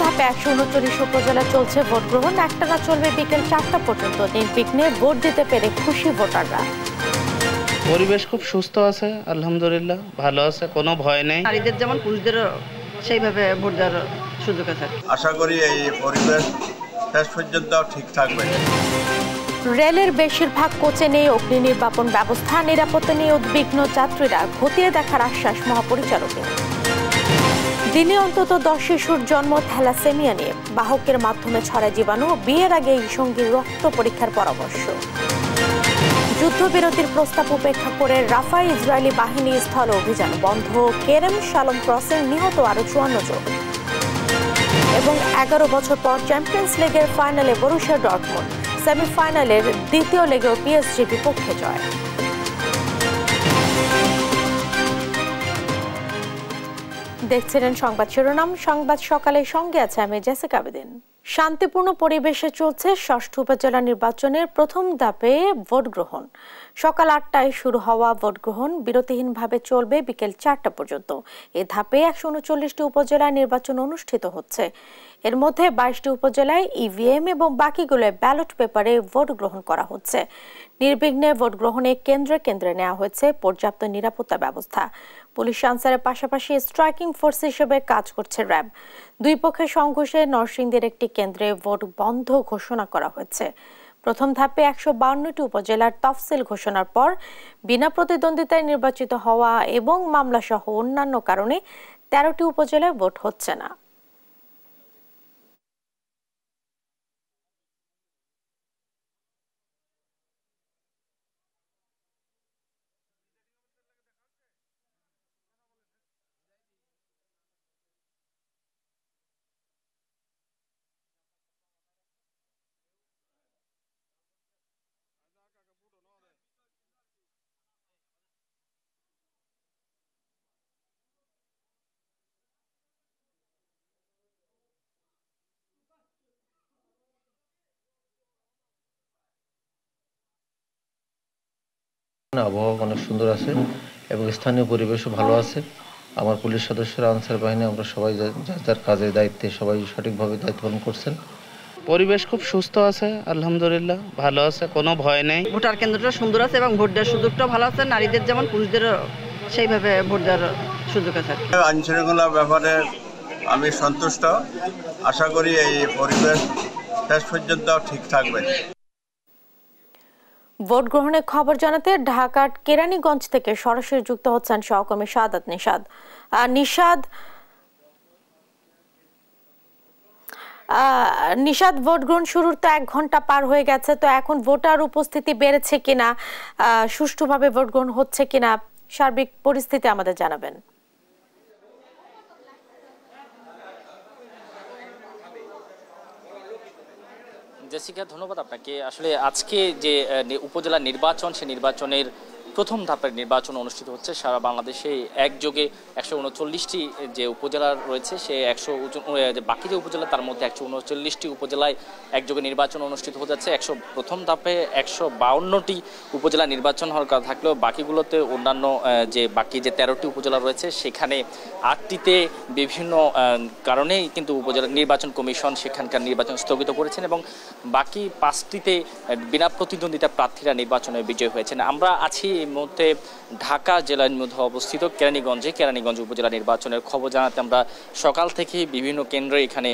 ধাপে 139 উপজেলা চলছে ভোট গ্রহণ। একটানা চলবে বিকেল 4টা পর্যন্ত। নির্বিঘ্নে ভোট দিতে পেরে খুশি ভোটাররা। পরিবেশ খুব সুস্থ আছে, আলহামদুলিল্লাহ ভালো আছে, কোনো ভয় নেই। নারীদের যেমন পুরুষদেরও সেইভাবে ভোট দেওয়ার সুযোগ আছে। আশা করি এই পরিবেশ শেষ পর্যন্ত ঠিক থাকবে। রেলের বেশিরভাগ কোচে নেই অগ্নি নির্বাপন ব্যবস্থা। নিরাপত্তা নিয়ে উদ্বিগ্ন যাত্রীরা, খতিয়ে দেখার আশ্বাস মহাপরিচালকের। দিনে অন্তত 10 শিশুর জন্ম থ্যালাসেমিয়া নিয়ে। বাহকের মাধ্যমে ছড়ায় জীবাণু। বিয়ের আগে সঙ্গীর রক্ত পরীক্ষার পরামর্শ। যুদ্ধবিরতির প্রস্তাব উপেক্ষা করে রাফায় ইসরায়েলি বাহিনী স্থল অভিযান বন্ধ। কেরেম শালম ক্রসিং, নিহত আরো 54 জন। এবং 11 বছর পর চ্যাম্পিয়ন্স লিগের ফাইনালে বরুসিয়া ডর্টমুন্ড। সেমিফাইনালের দ্বিতীয় লেগেও পিএসজি বিপক্ষে জয়। দেখছিলেন সংবাদ শিরোনাম। সংবাদ সকালের সঙ্গে আছে আমি জেসিকা আবেদিন। শান্তিপূর্ণ পরিবেশে চলছে ষষ্ঠ উপজেলা নির্বাচনের প্রথম ধাপে ভোট গ্রহণ। সকাল 8টায় শুরু হওয়া ভোট গ্রহণ বিরতিহীনভাবে চলবে বিকেল 4টা পর্যন্ত। এ ধাপে 139টি উপজেলায় নির্বাচন অনুষ্ঠিত হচ্ছে। এর মধ্যে 22টি উপজেলায় ইভিএম এবং বাকিগুলোয় ব্যালট পেপারে ভোট গ্রহণ করা হচ্ছে। নির্বিঘ্নে ভোট গ্রহণে কেন্দ্রে কেন্দ্রে নেওয়া হয়েছে পর্যাপ্ত নিরাপত্তা ব্যবস্থা। পুলিশ আনসারের পাশাপাশি স্ট্রাইকিং ফোর্স হিসেবে কাজ করছে র্যাব। দুই পক্ষের সংঘর্ষে নরসিংদীর একটি কেন্দ্রে ভোট বন্ধ ঘোষণা করা হয়েছে। প্রথম ধাপে 152টি উপজেলার তফসিল ঘোষণার পর বিনা প্রতিদ্বন্দ্বিতায় নির্বাচিত হওয়া এবং মামলা সহ অন্যান্য কারণে 13টি উপজেলায় ভোট হচ্ছে না। আবহাওয়া অনেক সুন্দর আছে এবং স্থানীয় পরিবেশও ভালো আছে। আমার পুলিশ সদস্যরা, আনসার বাহিনী, আমরা সবাই যার কাজের দায়িত্বে সবাই সঠিকভাবে দায়িত্ব পালন করছেন। পরিবেশ খুব সুস্থ আছে, আলহামদুলিল্লাহ ভালো আছে, কোনো ভয় নেই। ভোটার কেন্দ্রটা সুন্দর আছে এবং ভোট দেওয়ার সুযোগটাও ভালো আছে। নারীদের যেমন পুরুষদেরও সেইভাবে ভোট দেওয়ার সুযোগ আছে। আইন শৃঙ্খলার ব্যাপারে আমি সন্তুষ্ট। আশা করি এই পরিবেশ শেষ পর্যন্ত ঠিক থাকবে। ভোট গ্রহণের খবর জানাতে ঢাকার কেরানীগঞ্জ থেকে সরাসরি যুক্ত হচ্ছেন সহকর্মী সাদাত নিশাদ। নিশাদ, ভোট গ্রহণ শুরুর তো 1 ঘন্টা পার হয়ে গেছে, তো এখন ভোটার উপস্থিতি বেড়েছে কিনা, সুষ্ঠুভাবে ভোট গ্রহণ হচ্ছে কিনা, সার্বিক পরিস্থিতি আমাদের জানাবেন। জেসিকা, ধন্যবাদ আপনাকে। আসলে আজকে যে উপজেলা নির্বাচন, সেই নির্বাচনের প্রথম ধাপের নির্বাচন অনুষ্ঠিত হচ্ছে সারা বাংলাদেশে। একযোগে 139টি যে উপজেলা রয়েছে, সে বাকি যে উপজেলা তার মধ্যে 139টি উপজেলায় একযোগে নির্বাচন অনুষ্ঠিত হতে যাচ্ছে। প্রথম ধাপে 152টি উপজেলা নির্বাচন হওয়ার কথা থাকলেও বাকিগুলোতে অন্যান্য যে বাকি যে 13টি উপজেলা রয়েছে সেখানে 8টিতে বিভিন্ন কারণেই কিন্তু উপজেলা নির্বাচন কমিশন সেখানকার নির্বাচন স্থগিত করেছেন এবং বাকি 5টিতে বিনা প্রতিদ্বন্দ্বিতা প্রার্থীরা নির্বাচনে বিজয়ী হয়েছেন। আমরা আছি এই মুহূর্তে ঢাকা জেলার মধ্যে অবস্থিত কেরানীগঞ্জ উপজেলা নির্বাচনের খবর জানাতে আমরা সকাল থেকে বিভিন্ন কেন্দ্রে এখানে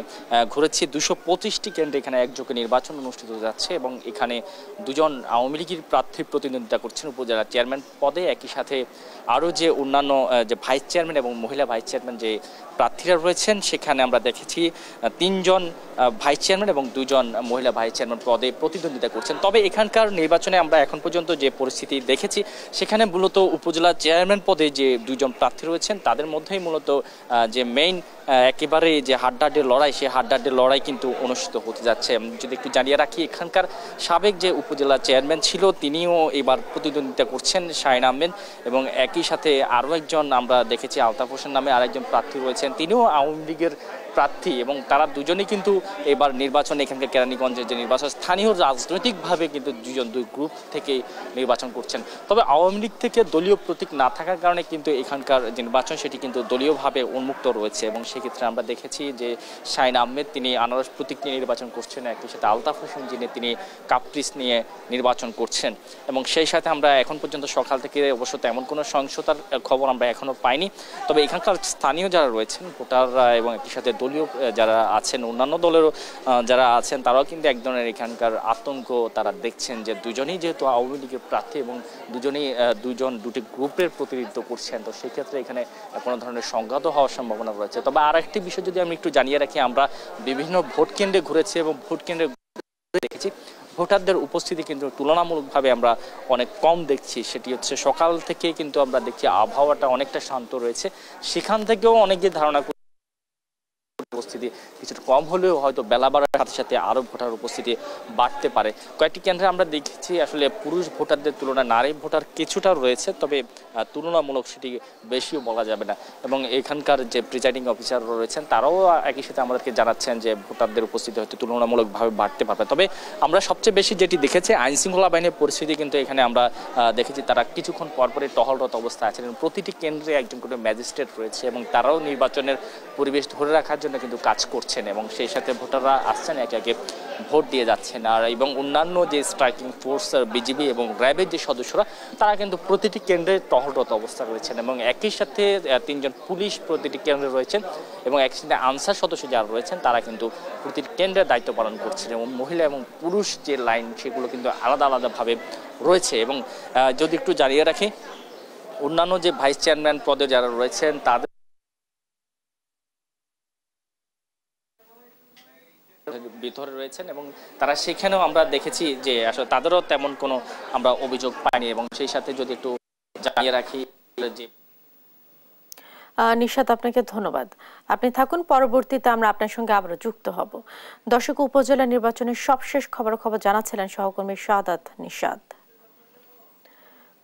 ঘুরেছি। 225টি কেন্দ্রে এখানে একযোগে নির্বাচন অনুষ্ঠিত যাচ্ছে এবং এখানে 2 জন আওয়ামী লীগের প্রার্থী প্রতিদ্বন্দ্বিতা করছেন উপজেলা চেয়ারম্যান পদে। একই সাথে আরও যে অন্যান্য যে ভাইস চেয়ারম্যান এবং মহিলা ভাইস চেয়ারম্যান যে প্রার্থীরা রয়েছেন সেখানে আমরা দেখেছি 3 জন ভাইস চেয়ারম্যান এবং 2 জন মহিলা ভাইস চেয়ারম্যান পদে প্রতিদ্বন্দ্বিতা করছেন। তবে এখানকার নির্বাচনে আমরা এখন পর্যন্ত যে পরিস্থিতি দেখেছি সেখানে মূলত উপজেলা চেয়ারম্যান পদে যে 2 জন প্রার্থী রয়েছেন তাদের মধ্যেই মূলত যে মেইন একেবারে যে হাড্ডাহাড্ডির লড়াই, সেই হাড্ডাহাড্ডির লড়াই কিন্তু অনুষ্ঠিত হতে যাচ্ছে। যদি একটু জানিয়ে রাখি, এখানকার সাবেক যে উপজেলা চেয়ারম্যান ছিল তিনিও এবার প্রতিদ্বন্দ্বিতা করছেন, শাহিন আহমেদ, এবং একই সাথে আরও একজন আমরা দেখেছি আলতাফ হোসেন নামে আরেকজন প্রার্থী রয়েছেন, তিনিও আওয়ামী লীগের প্রার্থী এবং তারা দুজনেই কিন্তু এবার নির্বাচনে এখানকার কেরানীগঞ্জের যে নির্বাচন স্থানীয় রাজনৈতিকভাবে কিন্তু দুই গ্রুপ থেকে নির্বাচন করছেন। তবে আওয়ামী লীগ থেকে দলীয় প্রতীক না থাকার কারণে কিন্তু এখানকার নির্বাচন সেটি কিন্তু দলীয়ভাবে উন্মুক্ত রয়েছে এবং সেক্ষেত্রে আমরা দেখেছি যে শাহিন আহমেদ তিনি আনারস প্রতীক নিয়ে নির্বাচন করছেন, একই সাথে আলতাফ হোসেন যিনি তিনি কাপ্রিস নিয়ে নির্বাচন করছেন এবং সেই সাথে আমরা এখন পর্যন্ত সকাল থেকে অবশ্য তেমন কোনো সহিংসতার খবর আমরা এখনো পাইনি। তবে এখানকার স্থানীয় যারা রয়েছেন ভোটাররা এবং একই সাথে দলীয় যারা আছেন অন্যান্য দলেরও যারা আছেন তারাও কিন্তু এক ধরনের এখানকার আতঙ্ক তারা দেখছেন যে দুজনেই যেহেতু আওয়ামী লীগের প্রার্থী এবং দুটি গ্রুপের প্রতিনিধিত্ব করছেন, তো সেক্ষেত্রে এখানে কোনো ধরনের সংঘাত হওয়ার সম্ভাবনা রয়েছে। তবে আর একটি বিষয় যদি আমি একটু জানিয়ে রাখি, আমরা বিভিন্ন ভোট কেন্দ্রে ঘুরেছি এবং ভোট কেন্দ্রে দেখেছি ভোটারদের উপস্থিতি কিন্তু তুলনামূলকভাবে আমরা অনেক কম দেখছি। সেটি হচ্ছে সকাল থেকে কিন্তু আমরা দেখছি আবহাওয়াটা অনেকটা শান্ত রয়েছে, সেখান থেকেও অনেকে ধারণা উপস্থিতি কিছুটা কম হলেও হয়তো বেলা বাড়ার সাথে সাথে আরো ভোটার উপস্থিতি বাড়তে পারে। কয়েকটি কেন্দ্রে আমরা দেখেছি আসলে পুরুষ ভোটারদের তুলনায় নারী ভোটার কিছুটা রয়েছে, তবে তুলনামূলক সেটি বেশিও বলা যাবে না এবং এখানকার যে প্রিজাইডিং অফিসার রয়েছেন তারাও একই সাথে আমাদেরকে জানাচ্ছেন যে ভোটারদের উপস্থিতি হয়তো তুলনামূলকভাবে বাড়তে পারবে। তবে আমরা সবচেয়ে বেশি যেটি দেখেছি আইন শৃঙ্খলা বাহিনীর পরিস্থিতি কিন্তু এখানে আমরা দেখেছি তারা কিছুক্ষণ পরপরই টহলরত অবস্থায় আছেন। প্রতিটি কেন্দ্রে একজন করে ম্যাজিস্ট্রেট রয়েছে এবং তারাও নির্বাচনের পরিবেশ ধরে রাখার জন্য কিন্তু কাজ করছেন এবং সেই সাথে ভোটাররা আসছেন একে একে ভোট দিয়ে যাচ্ছেন। আর এবং অন্যান্য যে স্ট্রাইকিং ফোর্স বিজিবি এবং র্যাবের যে সদস্যরা তারা কিন্তু প্রতিটি কেন্দ্রে টহলরত অবস্থা রয়েছেন এবং একই সাথে 3 জন পুলিশ প্রতিটি কেন্দ্রে রয়েছেন এবং একই সাথে আনসার সদস্য যারা রয়েছেন তারা কিন্তু প্রতিটি কেন্দ্রে দায়িত্ব পালন করছেন এবং মহিলা এবং পুরুষ যে লাইন সেগুলো কিন্তু আলাদা আলাদাভাবে রয়েছে। এবং যদি একটু জানিয়ে রাখি অন্যান্য যে ভাইস চেয়ারম্যান পদে যারা রয়েছেন তাদের ভিতরে রয়েছেন এবং তারা সেখানেও আমরা দেখেছি যে আসলে তাদেরও তেমন কোনো আমরা অভিযোগ পাইনি এবং সেই সাথে যদি একটু জানিয়ে রাখি যে নিশাত আপনাকে ধন্যবাদ, আপনি থাকুন, পরবর্তীতে আমরা আপনার সঙ্গে আবারও যুক্ত হব। দর্শক, উপজেলা নির্বাচনের সবশেষ খবর জানাচ্ছিলেন সহকর্মী শাহাদাত নিশাত।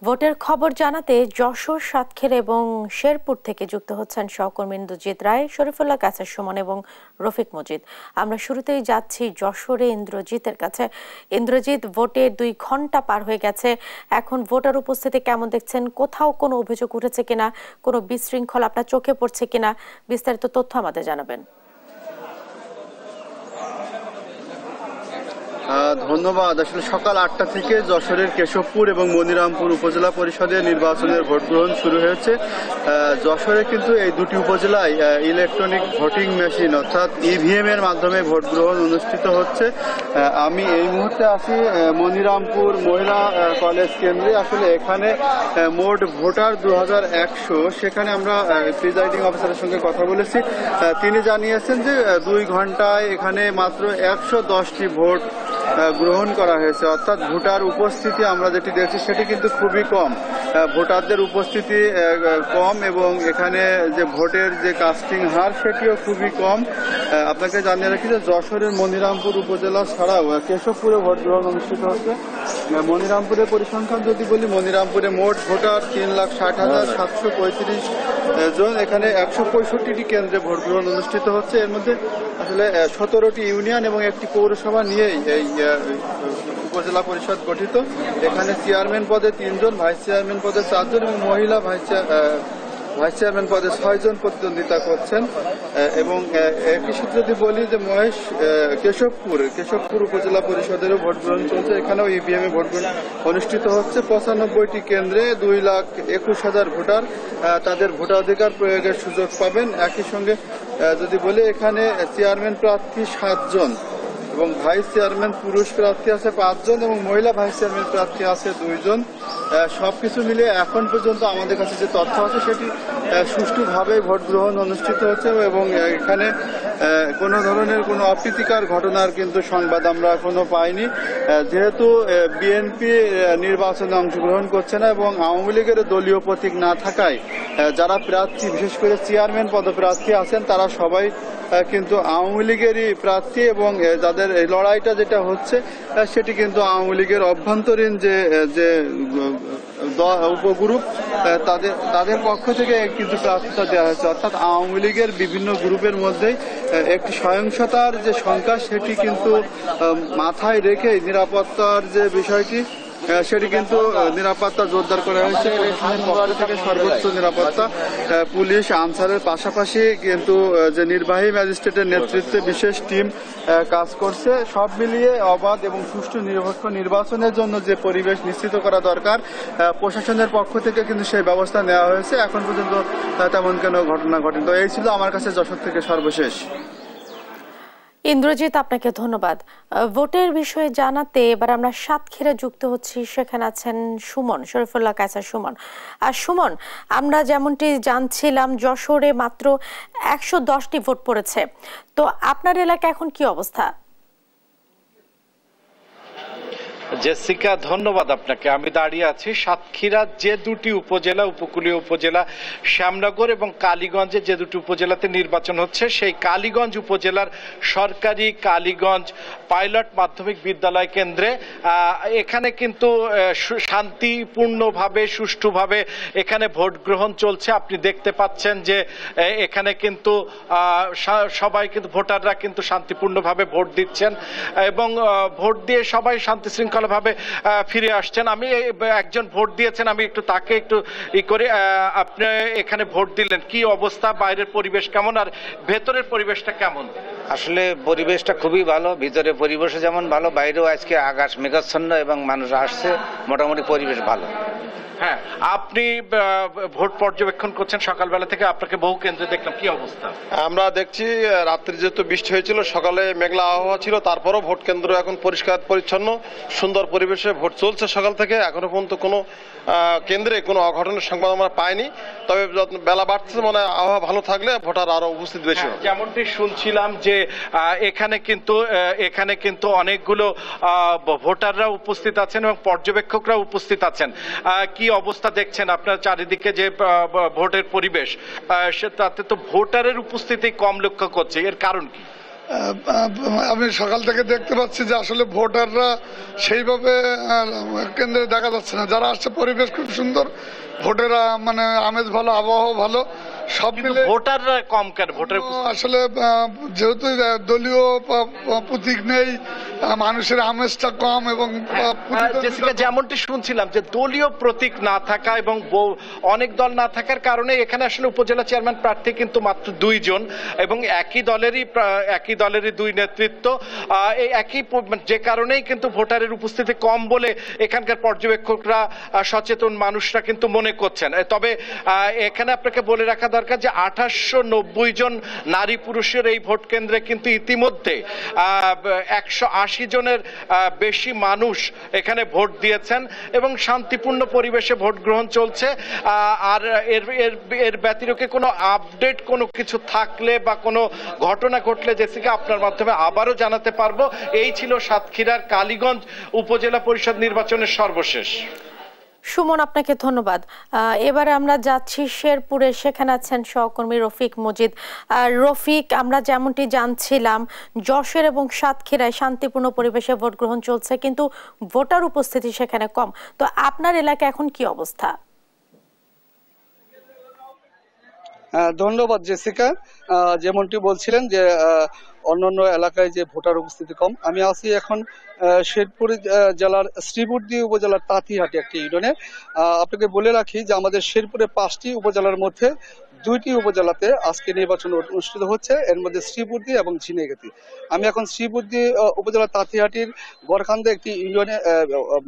ভোটের খবর জানাতে যশোর, সাতক্ষীরা এবং শেরপুর থেকে যুক্ত হচ্ছেন সহকর্মী ইন্দ্রজিৎ রায়, শরীফুল্লাহ কাছের সুমন এবং রফিক মজিদ। আমরা শুরুতেই যাচ্ছি যশোরে ইন্দ্রজিতের কাছে। ইন্দ্রজিৎ, ভোটে 2 ঘন্টা পার হয়ে গেছে, এখন ভোটার উপস্থিতি কেমন দেখছেন? কোথাও কোনো অভিযোগ উঠেছে কিনা, কোনো বিশৃঙ্খলা আপনার চোখে পড়ছে কিনা, বিস্তারিত তথ্য আমাদের জানাবেন। ধন্যবাদ। আসলে সকাল 8টা থেকে যশোরের কেশবপুর এবং মনিরামপুর উপজেলা পরিষদের নির্বাচনের ভোট গ্রহণ শুরু হয়েছে। যশোরে কিন্তু এই দুটি উপজেলায় ইলেকট্রনিক ভোটিং মেশিন অর্থাৎ ইভিএম এর মাধ্যমে ভোট গ্রহণ অনুষ্ঠিত হচ্ছে। আমি এই মুহূর্তে আছি মনিরামপুর মহিলা কলেজ কেন্দ্রে। আসলে এখানে মোট ভোটার 2100। সেখানে আমরা প্রিজাইডিং অফিসারের সঙ্গে কথা বলেছি, তিনি জানিয়েছেন যে 2 ঘন্টায় এখানে মাত্র 110টি ভোট গ্রহণ করা হয়েছে, অর্থাৎ ভোটার উপস্থিতি আমরা যেটি দেখছি সেটি কিন্তু খুবই কম। ভোটারদের উপস্থিতি কম এবং এখানে যে ভোটের যে কাস্টিং হার সেটিও খুবই কম। আপনাকে জানিয়ে রাখি যে যশোরের মনিরামপুর উপজেলা ছাড়াও কেশবপুরে ভোট গ্রহণ অনুষ্ঠিত হচ্ছে। মনিরামপুরের পরিসংখ্যান যদি বলি, মনিরামপুরে মোট ভোটার 3,60,735 জন। এখানে 165টি কেন্দ্রে ভোট গ্রহণ অনুষ্ঠিত হচ্ছে। এর মধ্যে আসলে 17টি ইউনিয়ন এবং একটি পৌরসভা নিয়েই এই উপজেলা পরিষদ গঠিত। এখানে চেয়ারম্যান পদে 3 জন, ভাইস চেয়ারম্যান পদে 4 জন এবং মহিলা ভাইস চেয়ারম্যান পদে 6 জন প্রতিদ্বন্দ্বিতা করছেন। এবং একই সাথে যদি বলি যে কেশবপুর উপজেলা পরিষদেরও ভোট গ্রহণ চলছে। এখানেও ইভিএম এ ভোট গ্রহণ অনুষ্ঠিত হচ্ছে। 95টি কেন্দ্রে 2,21,000 ভোটার তাদের ভোটাধিকার প্রয়োগের সুযোগ পাবেন। একই সঙ্গে যদি বলি এখানে চেয়ারম্যান প্রার্থী 7 জন এবং ভাইস চেয়ারম্যান পুরুষ প্রার্থী আছে 5 জন এবং মহিলা ভাইস চেয়ারম্যান প্রার্থী আছে 2 জন। সবকিছু মিলিয়ে এখন পর্যন্ত আমাদের কাছে যে তথ্য আছে সেটি সুষ্ঠুভাবে ভোট গ্রহণ অনুষ্ঠিত হচ্ছে এবং এখানে কোনো ধরনের কোনো অপ্রীতিকর ঘটনার কিন্তু সংবাদ আমরা এখনো পাইনি। যেহেতু বিএনপি নির্বাচনে অংশগ্রহণ করছে না এবং আওয়ামী লীগের দলীয় প্রতীক না থাকায় যারা প্রার্থী, বিশেষ করে চেয়ারম্যান পদপ্রার্থী আছেন, তারা সবাই কিন্তু আওয়ামী লীগেরই প্রার্থী এবং যাদের এই লড়াইটা যেটা হচ্ছে সেটি কিন্তু আওয়ামী লীগের অভ্যন্তরীণ যে উপগ্রুপ তাদের পক্ষ থেকে কিন্তু প্রার্থিতা দেওয়া হয়েছে, অর্থাৎ আওয়ামী লীগের বিভিন্ন গ্রুপের মধ্যেই একটি সহিংসতার যে শঙ্কা সেটি কিন্তু মাথায় রেখে নিরাপত্তার যে বিষয়টি সেটি কিন্তু নিরাপত্তা জোরদার করা হয়েছে। প্রশাসনের পক্ষ থেকে সর্বোচ্চ নিরাপত্তা, পুলিশ, আনসারের পাশাপাশি কিন্তু যে নির্বাহী ম্যাজিস্ট্রেটের নেতৃত্বে বিশেষ টিম কাজ করছে। সব মিলিয়ে অবাধ এবং সুষ্ঠু নিরপেক্ষ নির্বাচনের জন্য যে পরিবেশ নিশ্চিত করা দরকার, প্রশাসনের পক্ষ থেকে কিন্তু সেই ব্যবস্থা নেওয়া হয়েছে। এখন পর্যন্ত তেমন কোনো ঘটনা ঘটেনি। তো এই ছিল আমার কাছে যশোর থেকে সর্বশেষ। ইন্দ্রজিৎ, আপনাকে ধন্যবাদ। ভোটের বিষয়ে জানাতে এবার আমরা সাতক্ষীরা যুক্ত হচ্ছি। সেখানে আছেন সুমন, শরীফুল্লাহ কায়সার সুমন। আর সুমন, আমরা যেমনটি জানছিলাম যশোরে মাত্র 110টি ভোট পড়েছে, তো আপনার এলাকায় এখন কি অবস্থা? জেসিকা, ধন্যবাদ আপনাকে। আমি দাঁড়িয়ে আছি সাতক্ষীরার যে দুটি উপজেলা, উপকূলীয় উপজেলা শ্যামনগর এবং কালীগঞ্জে যে দুটি উপজেলাতে নির্বাচন হচ্ছে, সেই কালীগঞ্জ উপজেলার সরকারি কালীগঞ্জ পাইলট মাধ্যমিক বিদ্যালয় কেন্দ্রে এখানে কিন্তু শান্তিপূর্ণভাবে সুষ্ঠুভাবে এখানে ভোট গ্রহণ চলছে। আপনি দেখতে পাচ্ছেন যে এখানে কিন্তু সবাই কিন্তু ভোটাররা কিন্তু শান্তিপূর্ণভাবে ভোট দিচ্ছেন এবং ভোট দিয়ে সবাই শান্তি শৃঙ্খলাভাবে ফিরে আসছেন। আমি একজন ভোট দিয়েছেন, আমি একটু তাকে একটু করে, আপনি এখানে ভোট দিলেন, কি অবস্থা, বাইরের পরিবেশ কেমন আর ভেতরের পরিবেশটা কেমন? আসলে পরিবেশটা খুবই ভালো, ভিতরে পরিবেশও যেমন ভালো, বাইরেও আজকে আকাশ মেঘাচ্ছন্ন এবং মানুষ আসছে, মোটামুটি পরিবেশ ভালো। হ্যাঁ, আপনি ভোট পর্যবেক্ষণ করছেন সকালবেলা থেকে, আপনাকে বহু কেন্দ্রে দেখলাম, কি অবস্থা? আমরা দেখছি রাত্রি যেহেতু বৃষ্টি হয়েছিল, সকালে মেঘলা আবহাওয়া ছিল, তারপরও ভোট কেন্দ্র এখন পরিষ্কার পরিচ্ছন্ন সুন্দর পরিবেশে ভোট চলছে সকাল থেকে। এখনো পর্যন্ত কোনো কেন্দ্রে কোনো অঘটনের সংবাদ আমরা পাইনি, তবে বেলা বাড়ছে, মনে হয় আবহাওয়া ভালো থাকলে ভোটার আরো উপস্থিত বেশি হবে। যেমনটি শুনছিলাম যে এখানে কিন্তু অনেকগুলো ভোটাররা উপস্থিত আছেন এবং পর্যবেক্ষকরা উপস্থিত আছেন। কি অবস্থা দেখছেন আপনার চারিদিকে যে ভোটের পরিবেশ, তাতে তো ভোটারের উপস্থিতি কম লক্ষ্য করছে, এর কারণ কি? আমি সকাল থেকে দেখতে পাচ্ছি যে আসলে ভোটাররা সেইভাবে কেন্দ্রে দেখা যাচ্ছে না। যারা আসছে পরিবেশ খুব সুন্দর, ভোটেরা মানে আমেজ ভালো, আবহাওয়া ভালো, সব মিলে ভোটাররা কম কেন? ভোটার আসলে যেহেতু দলীয় প্রতীক নেই, মানুষের আমেজটা কম এবং যেমনটি শুনছিলাম যে দলীয় প্রতীক না থাকা এবং অনেক দল না থাকার কারণে এখানে আসলে উপজেলা চেয়ারম্যান প্রার্থী কিন্তু মাত্র 2 জন এবং একই দলেরই 2 নেতৃত্ব, এই একই, যে কারণেই কিন্তু ভোটারের উপস্থিতি কম বলে এখানকার পর্যবেক্ষকরা, সচেতন মানুষরা কিন্তু মনে করছেন। তবে এখানে আপনাকে বলে রাখা দরকার যে 2890 জন নারী পুরুষের এই ভোট কেন্দ্রে কিন্তু ইতিমধ্যে 180 জনের বেশি মানুষ এখানে ভোট দিয়েছেন এবং শান্তিপূর্ণ পরিবেশে ভোট গ্রহণ চলছে। আর এর ব্যতিরেকে কোনো আপডেট কোনো কিছু থাকলে বা কোনো ঘটনা ঘটলে জেসিকা আপনার মাধ্যমে আবারও জানাতে পারবো। এই ছিল সাতক্ষীরার কালীগঞ্জ উপজেলা পরিষদ নির্বাচনের সর্বশেষ। সুমন, আপনাকে ধন্যবাদ। এবারে আমরা যাচ্ছি শেরপুরে, সেখানে আছেন সহকর্মী রফিক মজিদ। রফিক, আমরা যেমনটি জানছিলাম যশোর এবং সাতক্ষীরায় শান্তিপূর্ণ পরিবেশে ভোট গ্রহণ চলছে, কিন্তু ভোটার উপস্থিতি সেখানে কম, তো আপনার এলাকায় এখন কি অবস্থা? ধন্যবাদ জেসিকা। যেমনটি বলছিলেন যে অন্যান্য এলাকায় যে ভোটার উপস্থিতি কম, আমি আছি এখন শেরপুর জেলার শ্রীবুর্দী উপজেলার তাঁতিহাটি একটি ইউনিয়নে। আপনাকে বলে রাখি যে আমাদের শেরপুরে 5টি উপজেলার মধ্যে 2টি উপজেলাতে আজকে নির্বাচন অনুষ্ঠিত হচ্ছে, এর মধ্যে শ্রীবুর্দী এবং ঝিনাইগাতি। আমি এখন শ্রীবুর্দী উপজেলার তাঁতিহাটির গড়খান্দে একটি ইউনিয়নে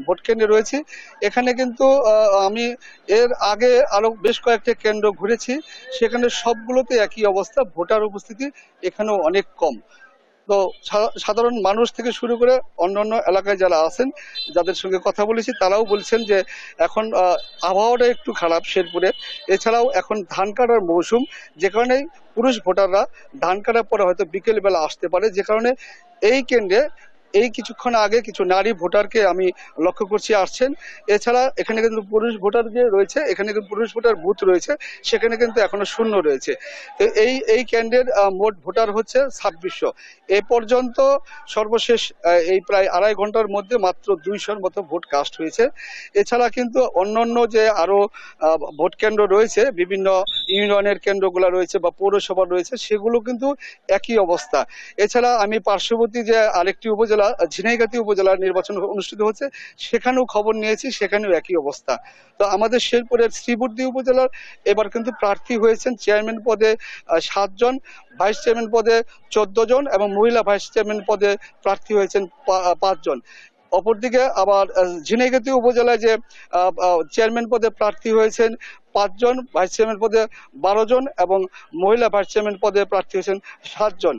ভোট কেন্দ্রে রয়েছি। এখানে কিন্তু আমি এর আগে আরো বেশ কয়েকটি কেন্দ্র ঘুরেছি, সেখানে সবগুলোতে একই অবস্থা, ভোটার উপস্থিতি এখানেও অনেক কম। তো সাধারণ মানুষ থেকে শুরু করে অন্যান্য এলাকায় যারা আছেন, যাদের সঙ্গে কথা বলেছি, তারাও বলছেন যে এখন আবহাওয়াটা একটু খারাপ শেরপুরে। এছাড়াও এখন ধান কাটার মৌসুম, যে কারণে পুরুষ ভোটাররা ধান কাটার পরে হয়তো বিকেলবেলা আসতে পারে, যে কারণে এই কেন্দ্রে এই কিছুক্ষণ আগে কিছু নারী ভোটারকে আমি লক্ষ্য করছি আসছেন। এছাড়া এখানে কিন্তু পুরুষ ভোটার যে রয়েছে, এখানে কিন্তু পুরুষ ভোটার বুথ রয়েছে, সেখানে কিন্তু এখনো শূন্য রয়েছে। তো এই কেন্দ্রের মোট ভোটার হচ্ছে 2600। এ পর্যন্ত সর্বশেষ এই প্রায় আড়াই ঘন্টার মধ্যে মাত্র 200-র মতো ভোট কাস্ট হয়েছে। এছাড়া কিন্তু অন্যান্য যে আরো ভোট কেন্দ্র রয়েছে, বিভিন্ন ইউনিয়নের কেন্দ্রগুলো রয়েছে বা পৌরসভা রয়েছে, সেগুলো কিন্তু একই অবস্থা। এছাড়া আমি পার্শ্ববর্তী যে আরেকটি উপজেলা ঝিনাইগাতি উপজেলার নির্বাচন অনুষ্ঠিত হচ্ছে, সেখানেও খবর নিয়েছি, সেখানেও একই অবস্থা। তো আমাদের শেরপুরের শ্রীবর্দী উপজেলার এবার কিন্তু প্রার্থী হয়েছেন চেয়ারম্যান পদে 7 জন, ভাইস চেয়ারম্যান পদে 14 জন এবং মহিলা ভাইস চেয়ারম্যান পদে প্রার্থী হয়েছেন 5 জন। অপরদিকে আবার ঝিনাইগাতি উপজেলায় যে চেয়ারম্যান পদে প্রার্থী হয়েছেন 5 জন, ভাইস চেয়ারম্যান পদে 12 জন এবং মহিলা ভাইস চেয়ারম্যান পদে প্রার্থী হয়েছেন 7 জন।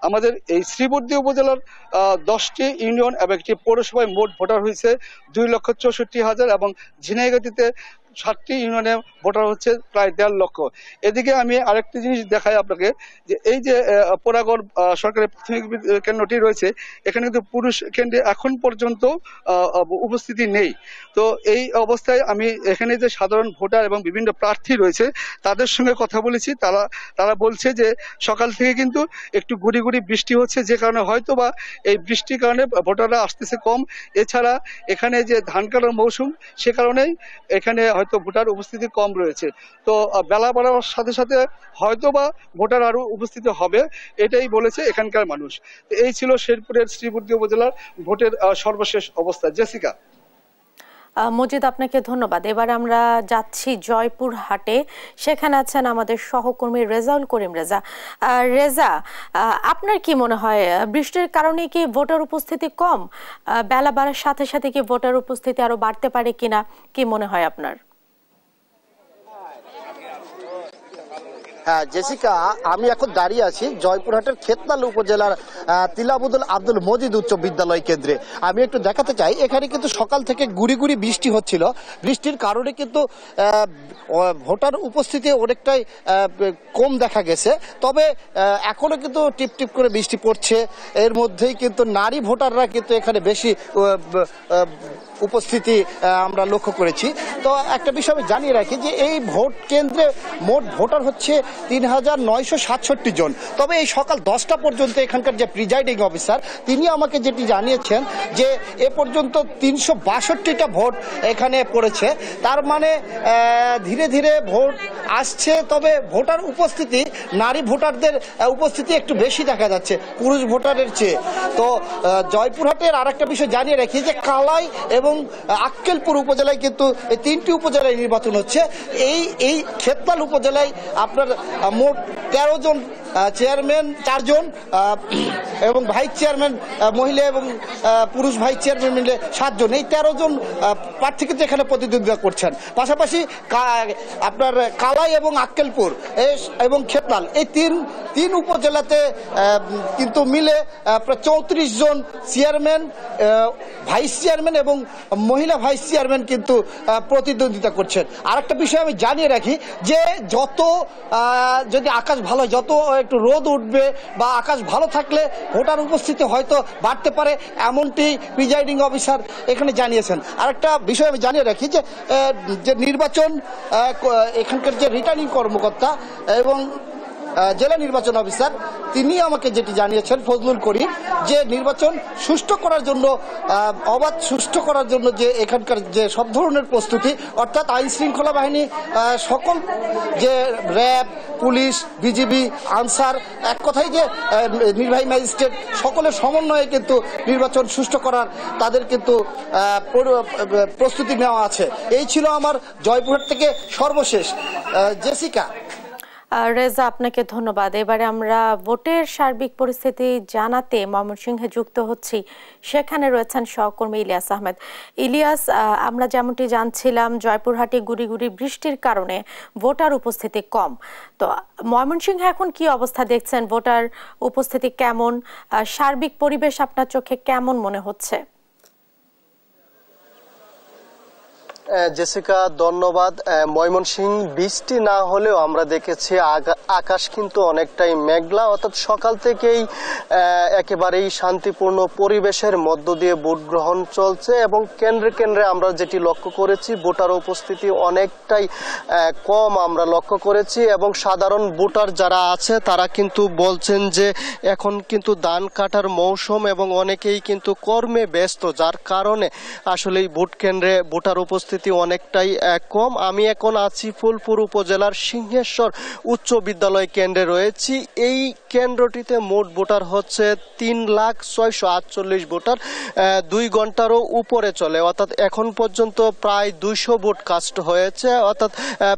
আমাদের এই শ্রীবর্দী উপজেলার 10টি ইউনিয়ন এবং একটি পৌরসভায় মোট ভোটার হয়েছে 2,64,000 এবং ঝিনাইগাতিতে 7টি ইউনিয়নে ভোটার হচ্ছে প্রায় 1.5 লক্ষ। এদিকে আমি আরেকটি জিনিস দেখাই আপনাকে, যে এই যে পোড়াগড় সরকারি প্রাথমিক কেন্দ্রটি রয়েছে, এখানে কিন্তু পুরুষ কেন্দ্রে এখন পর্যন্ত উপস্থিতি নেই। তো এই অবস্থায় আমি এখানে যে সাধারণ ভোটার এবং বিভিন্ন প্রার্থী রয়েছে তাদের সঙ্গে কথা বলেছি। তারা বলছে যে সকাল থেকে কিন্তু একটু গুড়ি গুড়ি বৃষ্টি হচ্ছে, যে কারণে হয়তো বা এই বৃষ্টির কারণে ভোটাররা আসতেছে কম। এছাড়া এখানে যে ধান কাটার মৌসুম, সে কারণেই এখানে হয়তো ভোটার উপস্থিতি কম রয়েছে। তো বেলা বাড়ার সাথে সাথে হয়তো বা ভোটার আরো উপস্থিত হবে, এটাই বলেছে এখানকার মানুষ। এই ছিল শেরপুরের শ্রীবর্দী উপজেলার ভোটের সর্বশেষ অবস্থা। জেসিকা। মজিদ, আপনাকে ধন্যবাদ। এবার আমরা যাচ্ছি জয়পুরহাটে, সেখানে আছেন আমাদের সহকর্মী রেজাউল করিম। রেজা, আপনার কি মনে হয় বৃষ্টির কারণে কি ভোটার উপস্থিতি কম? বেলা বাড়ার সাথে সাথে কি ভোটার উপস্থিতি আরো বাড়তে পারে কিনা, কি মনে হয় আপনার? হ্যাঁ জেসিকা, আমি এখন দাঁড়িয়ে আছি জয়পুরহাটের খেতলাল উপজেলার তিলাবুদুল আব্দুল মজিদ উচ্চ বিদ্যালয় কেন্দ্রে। আমি একটু দেখাতে চাই, এখানে কিন্তু সকাল থেকে গুড়ি গুড়ি বৃষ্টি হচ্ছিল। বৃষ্টির কারণে কিন্তু ভোটার উপস্থিতি অনেকটাই কম দেখা গেছে, তবে এখনো কিন্তু টিপ টিপ করে বৃষ্টি পড়ছে। এর মধ্যেই কিন্তু নারী ভোটাররা কিন্তু এখানে বেশি উপস্থিতি আমরা লক্ষ্য করেছি। তো একটা বিষয় আমি জানিয়ে রাখি যে এই ভোট কেন্দ্রে মোট ভোটার হচ্ছে 3,967 জন। তবে এই সকাল 10টা পর্যন্ত এখানকার যে প্রিজাইডিং অফিসার, তিনি আমাকে যেটি জানিয়েছেন যে এ পর্যন্ত 362টা ভোট এখানে পড়েছে। তার মানে ধীরে ধীরে ভোট আসছে, তবে ভোটার উপস্থিতি, নারী ভোটারদের উপস্থিতি একটু বেশি দেখা যাচ্ছে পুরুষ ভোটারের চেয়ে। তো জয়পুরহাটের আর একটা বিষয় জানিয়ে রাখি যে কালাই এবং আক্কেলপুর উপজেলায় কিন্তু এই 3টি উপজেলায় নির্বাচন হচ্ছে। এই খেতলাল উপজেলায় আপনার মোট 13 জন চেয়ারম্যান, 4 জন এবং ভাইস চেয়ারম্যান মহিলা এবং পুরুষ ভাইস চেয়ারম্যান মিলে 7 জন, এই 13 জন প্রার্থী কিন্তু এখানে প্রতিদ্বন্দ্বিতা করছেন। পাশাপাশি আপনার কালাই এবং আক্কেলপুর এবং খেতলাল, এই তিন উপজেলাতে কিন্তু মিলে প্রায় 34 জন চেয়ারম্যান, ভাইস চেয়ারম্যান এবং মহিলা ভাইস চেয়ারম্যান কিন্তু প্রতিদ্বন্দ্বিতা করছেন। আর একটা বিষয় আমি জানিয়ে রাখি যে যত যদি আকাশ ভালো হয়, যত একটু রোদ উঠবে বা আকাশ ভালো থাকলে ভোটার উপস্থিতি হয়তো বাড়তে পারে, এমনটি প্রিজাইডিং অফিসার এখানে জানিয়েছেন। আর একটা বিষয় আমি জানিয়ে রাখি যে নির্বাচন এখানকার যে রিটার্নিং কর্মকর্তা এবং জেলা নির্বাচন অফিসার, তিনি আমাকে যেটি জানিয়েছেন ফজলুল করিম, যে নির্বাচন সুষ্ঠু করার জন্য, অবাধ সুষ্ঠু করার জন্য যে এখানকার যে সব ধরনের প্রস্তুতি, অর্থাৎ আইন শৃঙ্খলা বাহিনী, সকল যে র্যাব, পুলিশ, বিজিবি, আনসার, এক কথাই যে নির্বাহী ম্যাজিস্ট্রেট, সকলের সমন্বয়ে কিন্তু নির্বাচন সুষ্ঠু করার তাদের কিন্তু প্রস্তুতি নেওয়া আছে। এই ছিল আমার জয়পুরহাট থেকে সর্বশেষ। জেসিকা। রেজা, আপনাকে ধন্যবাদ। এবারে আমরা ভোটের সার্বিক পরিস্থিতি জানাতে ময়মনসিংহে যুক্ত হচ্ছি, সেখানে রয়েছেন সহকর্মী ইলিয়াস আহমেদ। ইলিয়াস, আমরা যেমনটি জানছিলাম জয়পুরহাটে গুড়ি গুড়ি বৃষ্টির কারণে ভোটার উপস্থিতি কম। তো ময়মনসিংহে এখন কি অবস্থা দেখছেন? ভোটার উপস্থিতি কেমন? সার্বিক পরিবেশ আপনার চোখে কেমন মনে হচ্ছে? জেসিকা ধন্যবাদ। ময়মনসিংহ বৃষ্টি না হলেও আমরা দেখেছি আকাশ কিন্তু অনেকটাই মেঘলা, অর্থাৎ সকাল থেকেই একেবারেই শান্তিপূর্ণ পরিবেশের মধ্য দিয়ে ভোট গ্রহণ চলছে এবং কেন্দ্রে কেন্দ্রে আমরা যেটি লক্ষ্য করেছি ভোটার উপস্থিতি অনেকটাই কম আমরা লক্ষ্য করেছি এবং সাধারণ ভোটার যারা আছে তারা কিন্তু বলছেন যে এখন কিন্তু ধান কাটার মৌসুম এবং অনেকেই কিন্তু কর্মে ব্যস্ত, যার কারণে আসলে এই ভোট কেন্দ্রে ভোটার উপস্থিতি অনেকটাই কম। আমি এখন আছি ফুলপুর উপজেলার সিংহেশ্বর উচ্চ বিদ্যালয় কেন্দ্রে রয়েছি। এই কেন্দ্রটিতে মোট ভোটার হচ্ছে 3,06,48 ভোটার, 2 ঘন্টারও উপরে চলে, অর্থাৎ এখন পর্যন্ত প্রায় 200 ভোট কাস্ট হয়েছে। অর্থাৎ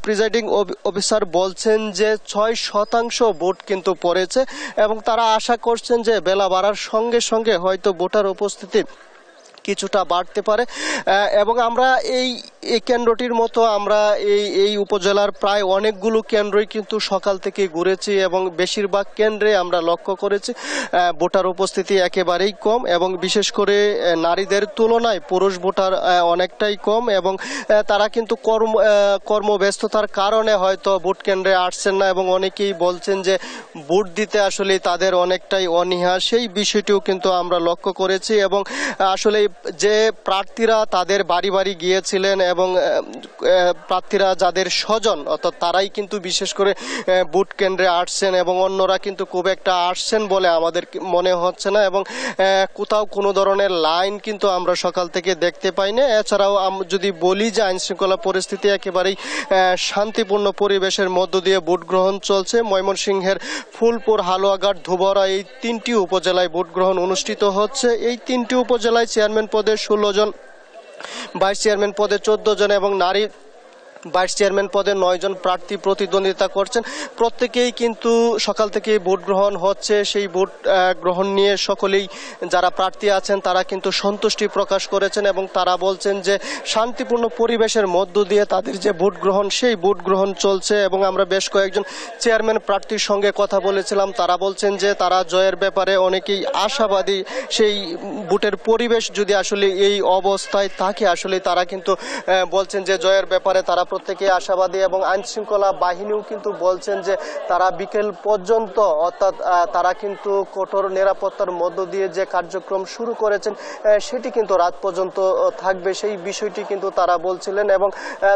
প্রিজাইডিং অফিসার বলছেন যে 6% ভোট কিন্তু পড়েছে এবং তারা আশা করছেন যে বেলা বাড়ার সঙ্গে সঙ্গে হয়তো ভোটার উপস্থিতি কিছুটা বাড়তে পারে এবং আমরা এই কেন্দ্রটির মতো আমরা এই উপজেলার প্রায় অনেকগুলো কেন্দ্রই কিন্তু সকাল থেকে ঘুরেছি এবং বেশিরভাগ কেন্দ্রে আমরা লক্ষ্য করেছি ভোটার উপস্থিতি একেবারেই কম এবং বিশেষ করে নারীদের তুলনায় পুরুষ ভোটার অনেকটাই কম এবং তারা কিন্তু কর্মব্যস্ততার কারণে হয়তো ভোট কেন্দ্রে আসছেন না এবং অনেকেই বলছেন যে ভোট দিতে আসলে তাদের অনেকটাই অনীহা, সেই বিষয়টিও কিন্তু আমরা লক্ষ্য করেছি এবং আসলে যে প্রার্থীরা তাদের বাড়ি বাড়ি গিয়েছিলেন এবং প্রার্থীরা যাদের স্বজন অর্থাৎ তারাই কিন্তু বিশেষ করে ভোট কেন্দ্রে আসছেন এবং অন্যরা কিন্তু খুব একটা আসছেন বলে আমাদের মনে হচ্ছে না এবং কোথাও কোনো ধরনের লাইন কিন্তু আমরা সকাল থেকে দেখতে পাই না। এছাড়াও যদি বলি যে আইন শৃঙ্খলা পরিস্থিতি একেবারেই শান্তিপূর্ণ পরিবেশের মধ্য দিয়ে ভোট গ্রহণ চলছে। ময়মনসিংহের ফুলপুর, হালুয়াঘাট, ধুবরা এই 3টি উপজেলায় ভোট গ্রহণ অনুষ্ঠিত হচ্ছে। এই 3টি উপজেলায় চেয়ারম্যান পদে 16 জন, ভাইস চেয়ারম্যান পদে 14 জন এবং নারী ভাইস চেয়ারম্যান পদে 9 জন প্রার্থী প্রতিদ্বন্দ্বিতা করছেন। প্রত্যেকেই কিন্তু সকাল থেকে ভোট গ্রহণ হচ্ছে, সেই ভোট গ্রহণ নিয়ে সকলেই যারা প্রার্থী আছেন তারা কিন্তু সন্তুষ্টি প্রকাশ করেছেন এবং তারা বলছেন যে শান্তিপূর্ণ পরিবেশের মধ্য দিয়ে তাদের যে ভোট গ্রহণ সেই ভোট গ্রহণ চলছে এবং আমরা বেশ কয়েকজন চেয়ারম্যান প্রার্থীর সঙ্গে কথা বলেছিলাম, তারা বলছেন যে তারা জয়ের ব্যাপারে অনেকেই আশাবাদী। সেই ভোটের পরিবেশ যদি আসলে এই অবস্থায় থাকে আসলে তারা কিন্তু বলছেন যে জয়ের ব্যাপারে তারা প্রত্যেকে আশাবাদী এবং আইন শৃঙ্খলা বাহিনীও কিন্তু বলছেন যে তারা বিকেল পর্যন্ত অর্থাৎ তারা কিন্তু কঠোর নিরাপত্তার মধ্য দিয়ে যে কার্যক্রম শুরু করেছেন সেটি কিন্তু রাত পর্যন্ত থাকবে, সেই বিষয়টি কিন্তু তারা বলছিলেন এবং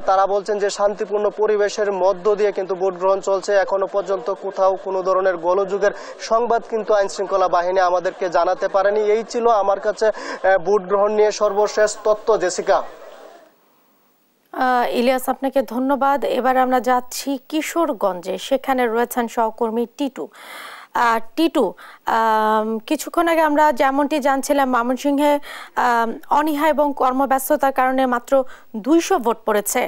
তারা বলছেন যে শান্তিপূর্ণ পরিবেশের মধ্য দিয়ে কিন্তু ভোট গ্রহণ চলছে। এখনো পর্যন্ত কোথাও কোনো ধরনের গোলযোগের সংবাদ কিন্তু আইন শৃঙ্খলা বাহিনী আমাদেরকে জানাতে পারেনি। এই ছিল আমার কাছে ভোট গ্রহণ নিয়ে সর্বশেষ তথ্য। জেসিকা। ইলিয়াস, আপনাকে ধন্যবাদ। এবার আমরা যাচ্ছি কিশোরগঞ্জে, সেখানে রয়েছেন সহকর্মী টিটু। টিটু, কিছুক্ষণ আগে আমরা যেমনটি জানছিলাম ময়মনসিংহে অনীহা এবং কর্মব্যস্ততার কারণে মাত্র 200 ভোট পড়েছে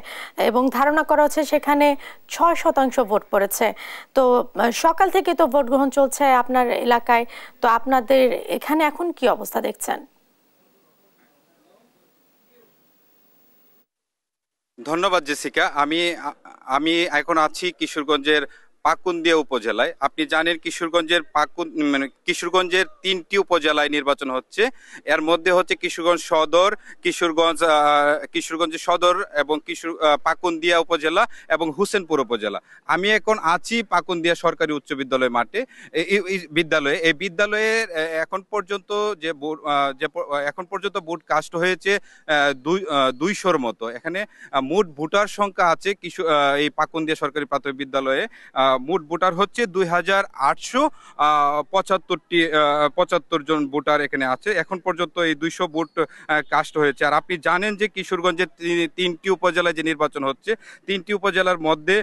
এবং ধারণা করা হচ্ছে সেখানে 6% ভোট পড়েছে। তো সকাল থেকে তো ভোট গ্রহণ চলছে আপনার এলাকায়, তো আপনাদের এখানে এখন কি অবস্থা দেখছেন? ধন্যবাদ জেসিকা। আমি এখন আছি কিশোরগঞ্জের পাকুন্দিয়া উপজেলায়। আপনি জানেন কিশোরগঞ্জের 3টি উপজেলায় নির্বাচন হচ্ছে। এর মধ্যে হচ্ছে কিশোরগঞ্জ সদর এবং পাকুন্দিয়া উপজেলা এবং হুসেনপুর উপজেলা। আমি এখন আছি পাকুন্দিয়া সরকারি উচ্চ বিদ্যালয় মাঠে। এই বিদ্যালয়ের এখন পর্যন্ত ভোট কাস্ট হয়েছে 200-র মতো। এখানে মোট ভোটার সংখ্যা আছে এই পাকুন্দিয়া সরকারি প্রাথমিক বিদ্যালয়ে মোট ভোটার হচ্ছে 2,875 জন ভোটার এখানে আছে। এখন পর্যন্ত এই 200 ভোট কাস্ট হয়েছে। আর আপনি জানেন যে কিশোরগঞ্জের 3টি উপজেলায় যে নির্বাচন হচ্ছে, 3টি উপজেলার মধ্যে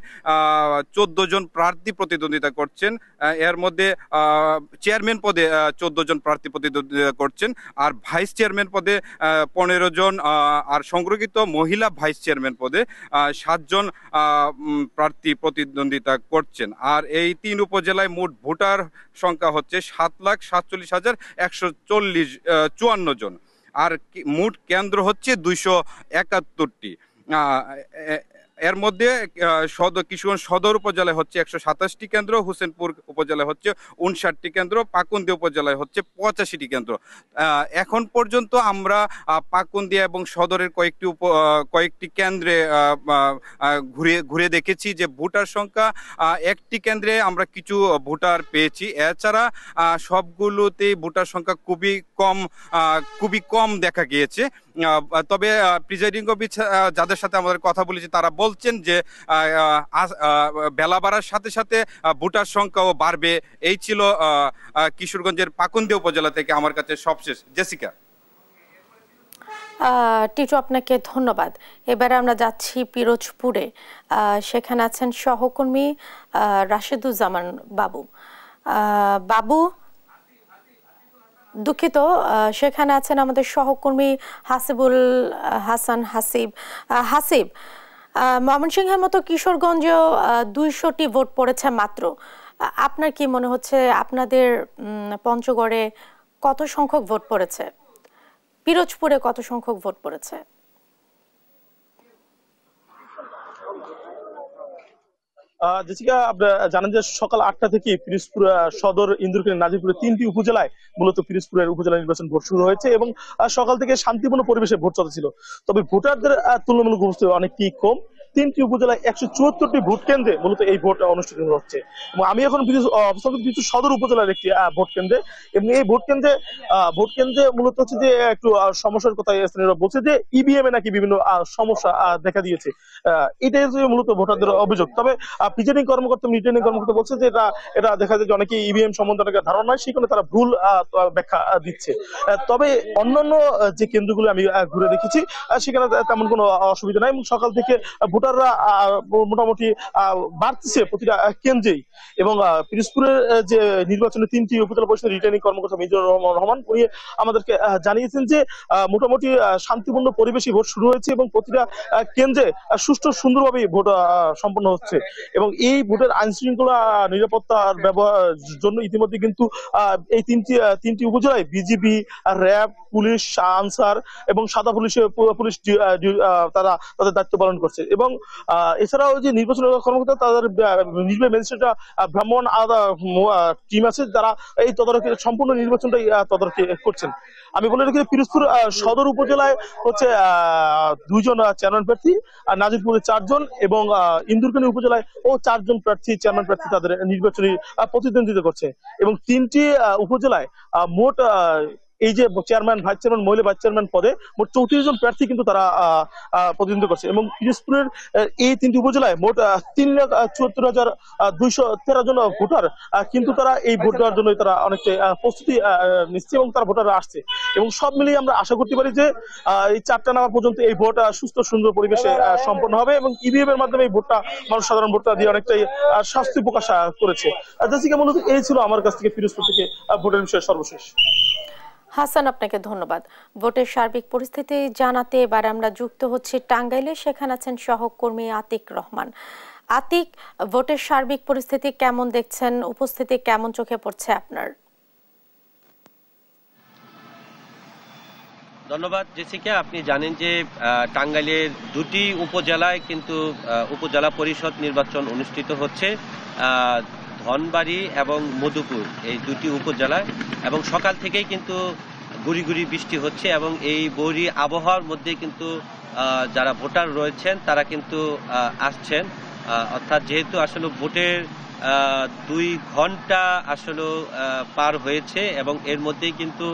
14 জন প্রার্থী প্রতিদ্বন্দ্বিতা করছেন। এর মধ্যে চেয়ারম্যান পদে 14 জন প্রার্থী প্রতিদ্বন্দ্বিতা করছেন আর ভাইস চেয়ারম্যান পদে 15 জন আর সংরক্ষিত মহিলা ভাইস চেয়ারম্যান পদে 7 জন প্রার্থী প্রতিদ্বন্দ্বিতা করছেন। আর এই 3 উপজেলায় মোট ভোটার সংখ্যা হচ্ছে 7,47,154 জন আর মোট কেন্দ্র হচ্ছে 271টি। এর মধ্যে কিশোরগঞ্জ সদর উপজেলায় হচ্ছে 127টি কেন্দ্র, হোসেনপুর উপজেলায় হচ্ছে 59টি কেন্দ্র, পাকুন্দিয়া উপজেলায় হচ্ছে 85টি কেন্দ্র। এখন পর্যন্ত আমরা পাকুন্দিয়া এবং সদরের কয়েকটি কেন্দ্রে ঘুরে দেখেছি যে ভোটার সংখ্যা একটি কেন্দ্রে আমরা কিছু ভোটার পেয়েছি। এছাড়া সবগুলোতেই ভোটার সংখ্যা খুবই কম দেখা গিয়েছে। তবে প্রিজাইডিং অফিসার যাদের সাথে আমাদের কথা বলেছি তারা বলছেন যে বেলা বাড়ার সাথে সাথে ভোটার সংখ্যাও বাড়বে। এই ছিল কিশোরগঞ্জের পাকুন্দিয়া উপজেলা থেকে আমার কাছে সবশেষ। জেসিকা। টিটু, আপনাকে ধন্যবাদ। এবারে আমরা যাচ্ছি পিরোজপুরে। সেখানে আছেন সহকর্মী রাশেদুজ্জামান বাবু। বাবু, দুঃখিত, সেখানে আছেন আমাদের সহকর্মী হাসিবুল হাসান হাসিব। ময়মনসিংহের মতো কিশোরগঞ্জেও 200টি ভোট পড়েছে মাত্র। আপনার কি মনে হচ্ছে আপনাদের পঞ্চগড়ে কত সংখ্যক ভোট পড়েছে, পিরোজপুরে কত সংখ্যক ভোট পড়েছে? জেসিকা, আপনারা জানেন যে সকাল 8টা থেকে পিরোজপুর সদর, ইন্দুরকানী, নাজিরপুরের 3টি উপজেলায় মূলত পিরোজপুরের উপজেলা নির্বাচন ভোট শুরু হয়েছে এবং সকাল থেকে শান্তিপূর্ণ পরিবেশে ভোট চলছিল। তবে ভোটারদের তুলনামূলক উপস্থিতি অনেকটি কম। 3টি উপজেলায় 174টি ভোট কেন্দ্রে মূলত এই ভোট অনুষ্ঠিত হচ্ছে। এবং আমি এখন সদর উপজেলার একটি ভোট কেন্দ্রে, এবং এই ভোট কেন্দ্রে মূলত হচ্ছে যে একটু সমস্যার কথা স্থানীয়রা বলছে যে ইভিএম এ নাকি বিভিন্ন সমস্যা দেখা দিয়েছে। এটাই মূলত ভোটারদের অভিযোগ। তবে প্রিজাইডিং কর্মকর্তা, রিটার্নিং কর্মকর্তা বলছে যে এটা দেখা যায় যে অনেকে ইভিএম সম্বন্ধে অনেক ধারণা নাই, সেই কারণে তারা ভুল ব্যাখ্যা দিচ্ছে। তবে অন্যান্য যে কেন্দ্রগুলো আমি ঘুরে দেখেছি সেখানে তেমন কোনো অসুবিধা নাই এবং সকাল থেকে ভোটাররা মোটামুটি বাড়তেছে প্রতিটা কেন্দ্রেই। এবং পিরোজপুরের যে নির্বাচনে 3টি উপজেলা পরিষদের রিটার্নিং কর্মকর্তা মিজানুর রহমান উনি আমাদেরকে জানিয়েছেন যে মোটামুটি শান্তিপূর্ণ পরিবেশে ভোট শুরু হয়েছে এবং প্রতিটা কেন্দ্রে সুষ্ঠু সুন্দরভাবে ভোট সম্পন্ন হচ্ছে। এবং এই ভোটের আইন শৃঙ্খলা নিরাপত্তার ব্যবহার জন্য ইতিমধ্যে কিন্তু এই তিনটি উপজেলায় বিজিবি, র্যাব, পুলিশ, আনসার এবং সাদা পুলিশ তারা তাদের দায়িত্ব পালন করছে। এবং এছাড়াও যে নির্বাচন কর্মকর্তা তাদের নির্বাহী ম্যাজিস্ট্রেট ভ্রাম্যমাণ টিম আছে যারা এই তদারকি সম্পূর্ণ নির্বাচনটাই তদারকি করছেন। আমি বলে রাখি পিরোজপুর সদর উপজেলায় হচ্ছে 2 জন চেয়ারম্যান প্রার্থী, আর নাজিরপুরে 4 জন এবং ইন্দুরকানী উপজেলায় 4 জন প্রার্থী, চেয়ারম্যান প্রার্থী তাদের নির্বাচনী প্রতিদ্বন্দ্বিতা করছে। এবং 3টি উপজেলায় মোট এই যে চেয়ারম্যান, ভাইস চেয়ারম্যান, মহিলা ভাইস চেয়ারম্যান পদে মোট 34 জন প্রার্থী কিন্তু তারা প্রতিদ্বন্দ্বিতা করছে। এবং পিরোজপুরের এই 3টি উপজেলায় মোট 3,74,213 জন ভোটার কিন্তু তারা এই ভোট দেওয়ার জন্য তারা অনেকটা প্রস্তুতি নিচ্ছে এবং তারা ভোটাররা আসছে। এবং সব মিলিয়ে আমরা আশা করতে পারি যে এই 4টা নামা পর্যন্ত এই ভোট সুস্থ সুন্দর পরিবেশে সম্পন্ন হবে এবং ইভিএম এর মাধ্যমে এই ভোটটা মানুষ, সাধারণ ভোটটা দিয়ে অনেকটাই স্বস্তি প্রকাশ করেছে। জেসিকা, মূলত এই ছিল আমার কাছ থেকে পিরোজপুর থেকে ভোটের বিষয়ে সর্বশেষ। হাসান, আপনাকে ধন্যবাদ। ভোটের সার্বিক পরিস্থিতি জানাতে এবার আমরা যুক্ত হচ্ছি টাঙ্গাইলে। সেখানে আছেন সহকর্মী আতিক রহমান। আতিক, ভোটের সার্বিক পরিস্থিতি কেমন দেখছেন? উপস্থিতি কেমন চোখে পড়ছে আপনার? ধন্যবাদ জেসিকা। আপনি জানেন যে টাঙ্গাইলের 2টি উপজেলায় কিন্তু উপজেলা পরিষদ নির্বাচন অনুষ্ঠিত হচ্ছে, ধনবাড়ি এবং মধুপুর, এই 2টি উপজেলায়। এবং সকাল থেকেই কিন্তু গুড়ি গুড়ি বৃষ্টি হচ্ছে এবং এই বৈরী আবহাওয়ার মধ্যে কিন্তু যারা ভোটার রয়েছেন তারা কিন্তু আসছেন। অর্থাৎ যেহেতু আসলে ভোটের 2 ঘন্টা আসলে পার হয়েছে এবং এর মধ্যেই কিন্তু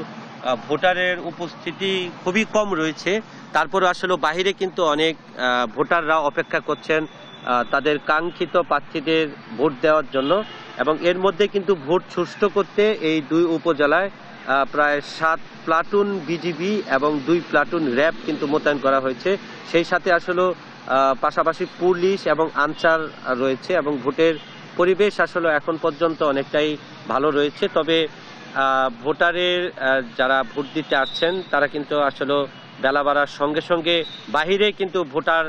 ভোটারের উপস্থিতি খুবই কম রয়েছে, তারপরে আসলে বাহিরে কিন্তু অনেক ভোটাররা অপেক্ষা করছেন তাদের কাঙ্ক্ষিত প্রার্থীদের ভোট দেওয়ার জন্য। এবং এর মধ্যে কিন্তু ভোট সুষ্ঠু করতে এই 2 উপজেলায় প্রায় 7 প্লাটুন বিজিবি এবং 2 প্লাটুন র্যাব কিন্তু মোতায়েন করা হয়েছে। সেই সাথে আসলে পাশাপাশি পুলিশ এবং আনসার রয়েছে এবং ভোটের পরিবেশ আসলে এখন পর্যন্ত অনেকটাই ভালো রয়েছে। তবে ভোটারের যারা ভোট দিতে আসছেন তারা কিন্তু আসলে বেলা বাড়ার সঙ্গে সঙ্গে বাহিরে কিন্তু ভোটার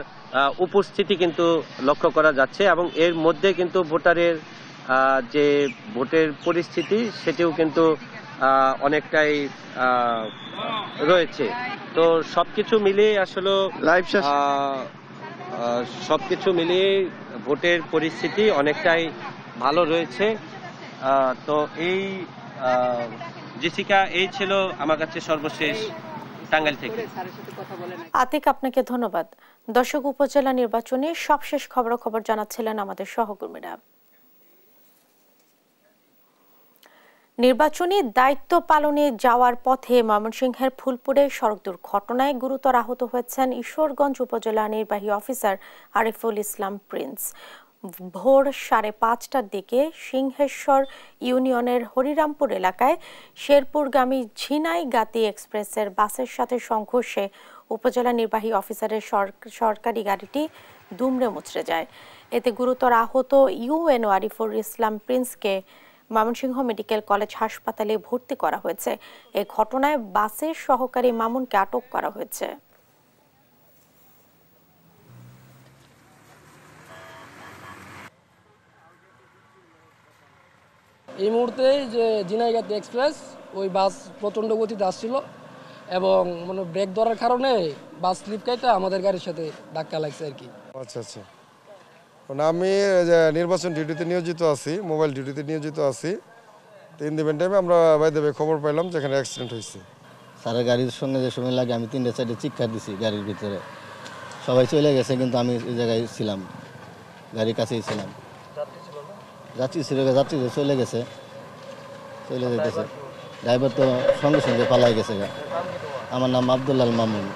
উপস্থিতি কিন্তু লক্ষ্য করা যাচ্ছে এবং এর মধ্যে কিন্তু ভোটারের যে ভোটের পরিস্থিতি সেটিও কিন্তু অনেকটাই রয়েছে। তো সবকিছু মিলিয়ে আসলে সব কিছু মিলিয়ে ভোটের পরিস্থিতি অনেকটাই ভালো রয়েছে। তো এই জেসিকা, এই ছিল আমার কাছে সর্বশেষ টাঙ্গাইল থেকে। আতিক, আপনাকে ধন্যবাদ। দর্শক, উপজেলা নির্বাচনে সবশেষ খবর জানাচ্ছিলেন আমাদের সহকর্মীরা। নির্বাচনী দায়িত্ব পালনে যাওয়ার পথে ময়মনসিংহের ফুলপুরে সড়ক দুর্ঘটনায় গুরুতর আহত হয়েছেন ঈশ্বরগঞ্জ উপজেলা নির্বাহী অফিসার আরিফুল ইসলাম প্রিন্স। ভোর 5:30টার দিকে সিংহেশ্বর ইউনিয়নের হরিরামপুর এলাকায় শেরপুরগামী ঝিনাইগাতি এক্সপ্রেসের বাসের সাথে সংঘর্ষে উপজেলা নির্বাহী অফিসারের সরকারি গাড়িটি দুমড়ে মুচড়ে যায়। এতে গুরুতর আহত UNO Ariful Islam প্রিন্সকে Mymensingh medical college হাসপাতালে ভর্তি করা হয়েছে। এই ঘটনায় বাসের সহকারী মামুনকে আটক করা হয়েছে। এই মুহূর্তে যে ঝিনাইগাতি এক্সপ্রেস ওই বাস প্রচণ্ড গতিতে আসছিল এবং মানে ব্রেক ধরার কারণে বাস স্লিপ খাইতে আমাদের গাড়ির সাথে ধাক্কা লাগছে আর কি। আচ্ছা আচ্ছা, আমি নির্বাচন ডিউটিতে নিয়োজিত আছি, মোবাইল ডিউটিতে নিয়োজিত আছি। তো ইন দি টাইমে আমরা বাইরে খবর পাইলাম যে এখানে অ্যাক্সিডেন্ট হয়েছে। স্যারের গাড়ির সঙ্গে যে সময় লাগে আমি 3-4টে চিৎকার দিছি গাড়ির ভিতরে, সবাই চলে গেছে কিন্তু আমি এই জায়গায় ছিলাম, গাড়ির কাছেই ছিলাম। যাত্রী ছিল, যাত্রী চলে গেছে, চলে যেতেছে। ড্রাইভার তো সঙ্গে সঙ্গে পালাই গেছে। আমার নাম আব্দুল্লাল মামুন।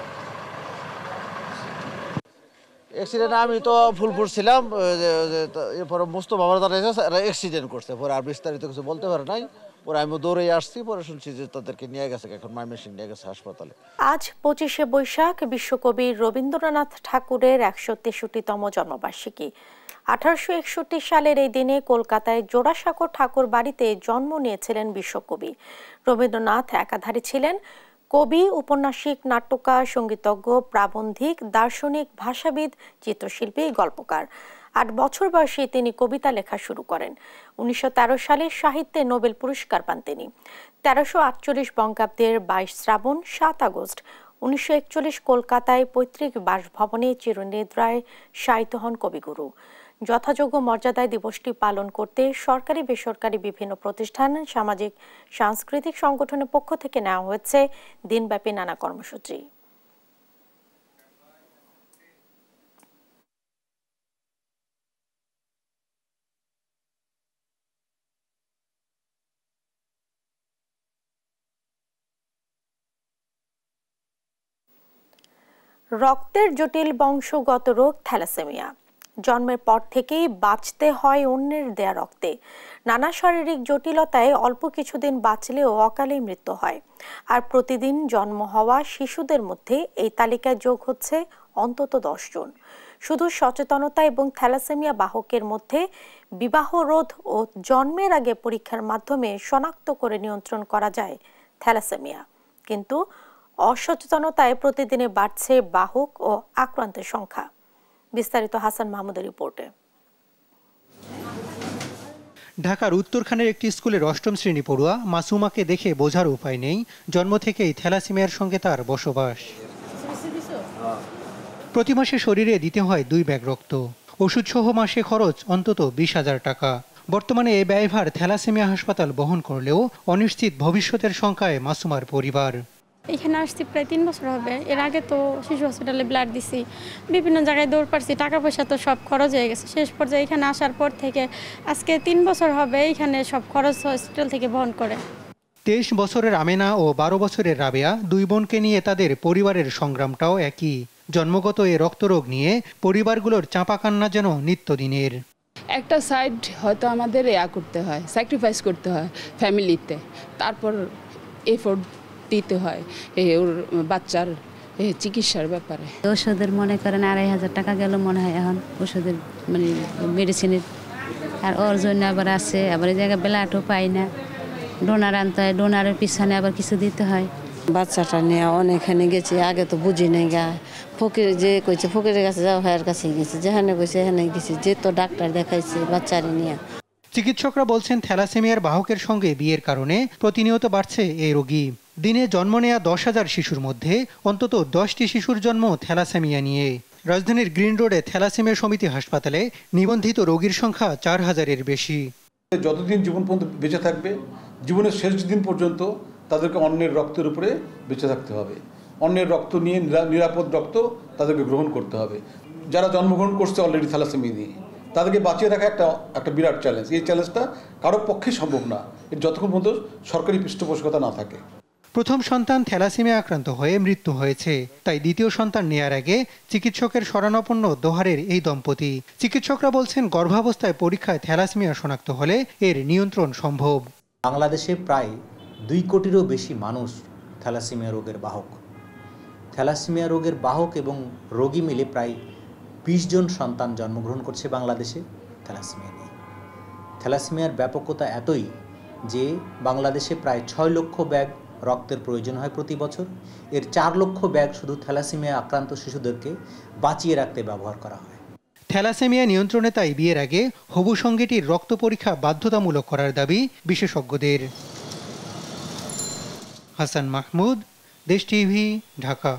অ্যাক্সিডেন্ট আমি তো ফুলপুর ছিলাম, এরপরে মুস্তফা বাবার দ্বারা অ্যাক্সিডেন্ট করছে। পরে আর বিস্তারিত কিছু বলতে পারে নাই। পরে আমি দৌড়ে আসছি, পরে শুনছি যে তাদেরকে নিয়ে গেছে, এখন ময়মনসিংহ নিয়ে গেছে হাসপাতালে। আজ 25শে বৈশাখ বিশ্বকবি রবীন্দ্রনাথ ঠাকুরের 163তম জন্মবার্ষিকী। 1861 সালের এই দিনে কলকাতায় জোড়াসাঁকো ঠাকুর বাড়িতে জন্ম নিয়েছিলেন বিশ্বকবি। রবীন্দ্রনাথ একাধারে ছিলেন কবি, উপন্যাসিক, নাট্যকার, সঙ্গীতজ্ঞ, প্রাবন্ধিক, দার্শনিক, ভাষাবিদ, চিত্রশিল্পী, গল্পকার। 8 বছর বয়সে তিনি কবিতা লেখা শুরু করেন। 1913 সালে সাহিত্যে নোবেল পুরস্কার পান তিনি। 1348 বঙ্গাব্দের 22 শ্রাবণ 7 আগস্ট 1941 কলকাতায় পৈতৃক বাসভবনে চিরনিদ্রায় শায়িত হন কবিগুরু। যথাযোগ্য মর্যাদায় দিবসটি পালন করতে সরকারি বেসরকারি বিভিন্ন প্রতিষ্ঠান, সামাজিক সাংস্কৃতিক সংগঠনের পক্ষ থেকে নেওয়া হয়েছে দিনব্যাপী নানা কর্মসূচি। রক্তের জটিল বংশগত রোগ থ্যালাসেমিয়া। জন্মের পর থেকেই বাঁচতে হয় অন্যের দেয়া রক্তে। নানা শারীরিক জটিলতায় অল্প কিছুদিন বাঁচলেও অকালে মৃত্যু হয়। আর প্রতিদিন জন্ম হওয়া শিশুদের মধ্যে এই তালিকায় যোগ হচ্ছে অন্তত 10 জন। শুধু সচেতনতা এবং থ্যালাসেমিয়া বাহকের মধ্যে বিবাহ রোধ ও জন্মের আগে পরীক্ষার মাধ্যমে শনাক্ত করে নিয়ন্ত্রণ করা যায় থ্যালাসেমিয়া। কিন্তু অসচেতনতায় প্রতিদিনে বাড়ছে বাহক ও আক্রান্তের সংখ্যা। বিস্তারিত হাসান মাহমুদের রিপোর্টে। ঢাকার উত্তরখানের একটি স্কুলের 8ম শ্রেণী পড়ুয়া মাসুমাকে দেখে বোঝার উপায় নেই, জন্ম থেকেই থ্যালাসেমিয়ার সঙ্গে তার বসবাস। প্রতি মাসে শরীরে দিতে হয় 2 ব্যাগ রক্ত। ওষুধসহ মাসে খরচ অন্তত 20,000 টাকা। বর্তমানে এই ব্যয়ভার থ্যালাসেমিয়া হাসপাতাল বহন করলেও অনিশ্চিত ভবিষ্যতের শঙ্কায় মাসুমার পরিবার। এখানে আসছি প্রায় 3 বছর হবে। এর আগে তো শিশু হসপিটালে ব্লাড দিছি, বিভিন্ন জায়গায় দৌড় পারছি, টাকা পয়সা তো সব খরচ হয়ে গেছে। শেষ পর্যায়ে এখানে আসার পর থেকে আজকে 3 বছর হবে এখানে সব খরচ হসপিটাল থেকে বহন করে। 23 বছরের আমেনা ও 12 বছরের রাবেয়া, 2 বোনকে নিয়ে তাদের পরিবারের সংগ্রামটাও একই। জন্মগত এই রক্তরোগ নিয়ে পরিবারগুলোর চাপা কান্না যেন নিত্যদিনের। একটা সাইড হয়তো আমাদের করতে হয়, স্যাক্রিফাইস করতে হয় ফ্যামিলিতে, তারপর এফোর্ট দিতে হয় ওর বাচ্চার চিকিৎসার ব্যাপারে। ওষুধের মনে করেন 2,500 টাকা গেল মনে হয় এখন ওষুধের মানে মেডিসিনের। আর ওর জন্য আবার আছে, আবার এই জায়গায় ব্লাডও পাই না, ডোনার আনতে হয়, ডোনারের পিছনে আবার কিছু দিতে হয়। বাচ্চাটা নিয়ে অনেকখানে গেছি, আগে তো বুঝি নাই গা। ফকির যে কইছে ফকিরের কাছে যাও, ভাইয়ের কাছে গেছি, যেখানে কইছে এখানে গেছি, যে তো ডাক্তার দেখাইছে বাচ্চারে নিয়ে। চিকিৎসকরা বলছেন থ্যালাসেমিয়ার বাহকের সঙ্গে বিয়ের কারণে প্রতিনিয়ত বাড়ছে এই রোগী। দিনে জন্ম নেয়া 10,000 শিশুর মধ্যে অন্তত 10টি শিশুর জন্ম থ্যালাসেমিয়া নিয়ে। রাজধানীর গ্রিন রোডে থ্যালাসেমিয়া সমিতি হাসপাতালে নিবন্ধিত রোগীর সংখ্যা 4000-এর বেশি। যতদিন জীবন পর্যন্ত বেঁচে থাকবে, জীবনের শেষ দিন পর্যন্ত তাদেরকে অন্যের রক্তের উপরে বেঁচে থাকতে হবে। অন্যের রক্ত নিয়ে নিরাপদ রক্ত তাদেরকে গ্রহণ করতে হবে। যারা জন্মগ্রহণ করছে অলরেডি থ্যালাসেমিয়া নিয়ে, তাদেরকে বাঁচিয়ে রাখা একটা বিরাট চ্যালেঞ্জ। এই চ্যালেঞ্জটা কারোর পক্ষে সম্ভব না যতক্ষণ পর্যন্ত সরকারি পৃষ্ঠপোষকতা না থাকে। প্রথম সন্তান থ্যালাসেমিয়া আক্রান্ত হয়ে মৃত্যু হয়েছে, তাই দ্বিতীয় সন্তান নেয়ার আগে চিকিৎসকের শরণাপন্ন দোহারের এই দম্পতি। চিকিৎসকরা বলছেন গর্ভাবস্থায় পরীক্ষায় থ্যালাসেমিয়া শনাক্ত হলে এর নিয়ন্ত্রণ সম্ভব। বাংলাদেশে প্রায় 2 কোটিরও বেশি মানুষ থ্যালাসেমিয়া রোগের বাহক। থ্যালাসেমিয়া রোগের বাহক এবং রোগী মিলে প্রায় 20 জন সন্তান জন্মগ্রহণ করছে বাংলাদেশে থ্যালাসেমিয়া নিয়ে। থ্যালাসেমিয়ার ব্যাপকতা এতই যে বাংলাদেশে প্রায় 6 লক্ষ ব্যাগ রক্তের প্রয়োজন হয় প্রতি বছর। এর 4 লক্ষ ব্যাগ শুধু থ্যালাসেমিয়া আক্রান্ত শিশুদেরকে বাঁচিয়ে রাখতে ব্যবহার করা হয়। থ্যালাসেমিয়া নিয়ন্ত্রণে তাই বিয়ের আগে হবু সঙ্গীটির রক্ত পরীক্ষা বাধ্যতামূলক করার দাবি বিশেষজ্ঞদের। হাসান মাহমুদ, দেশ টিভি, ঢাকা।